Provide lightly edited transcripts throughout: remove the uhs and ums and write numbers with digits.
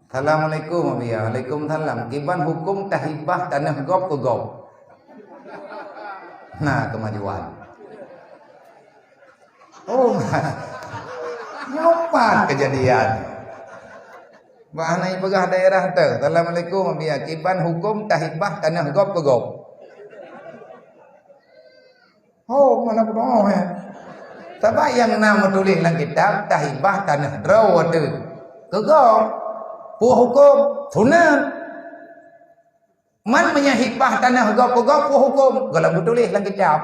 Assalamualaikum ya. Waalaikumsalam. Kiban hukum tahibah tanah gop ke gop. Nah, kemajuan. Oh, nyopan kejadian. Bahanai pegah daerah tu. Assalamualaikum ya. Kiban hukum tahibah tanah gop ke gop. Oh, mana bodoh ya. Sebab yang nama tulis dalam kitab tahibah tanah draw tu. Ke gop. Puh hukum sunat. Man menyahibah tanah gop ke gop puh hukum. Kalau tulis dalam kitab.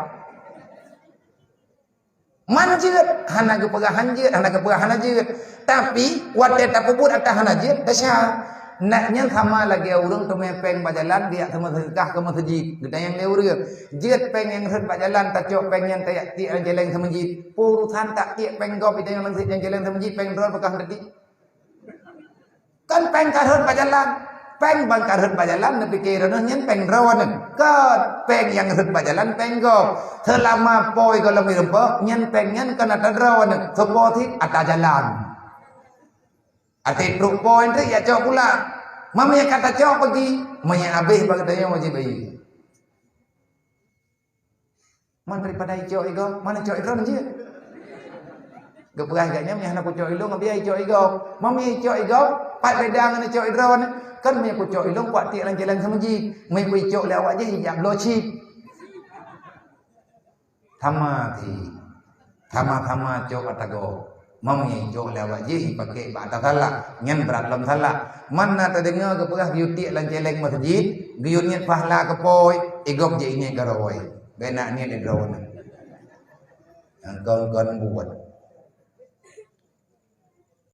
Man jeut hana ke pegah hanjeut, hana ke pegah hana jeut. Tapi wate tapubut atas hana jeut dasar. Naknya sama lagi orang tu mepeng bajalan dia sama sedekah ke masjid. Kita yang leureuk. Jeut peng yang reut bajalan tacok peng yang tayak ti jalan ke masjid. Urusan tak ti peng gop itu yang masjid yang jalan ke masjid peng drone bekah detik. Kan peng karut bajalan. Peng bang karut bajalan nepi kira nyen peng drone. Kan peng yang reut bajalan peng gop. Selama poi kalau mirempa nyen peng nyen kan ada drone. Sepotik atas jalan. Ati truk poin tu ya cok pula. Mama yang kata cok pergi, maya habis bagdanya wajib bayi. Man daripada cok ego, mana cok ego je. Geperah agaknya maya nak cok ego ngabiai cok ego. Mama yang cok ego, pat bedang dengan cok ego kan maya cok ego kuat ti lang jalan sama ji. Maya ku cok lewat je hijab lochip. Thama cok atago. Mami jauh lewat je pakai bata salah nyen berat lam salah mana terdengar ke perah beauty lan celeng masjid giun nyet pahala ke poi igop je ini garawai benak ni de drawn angkon buat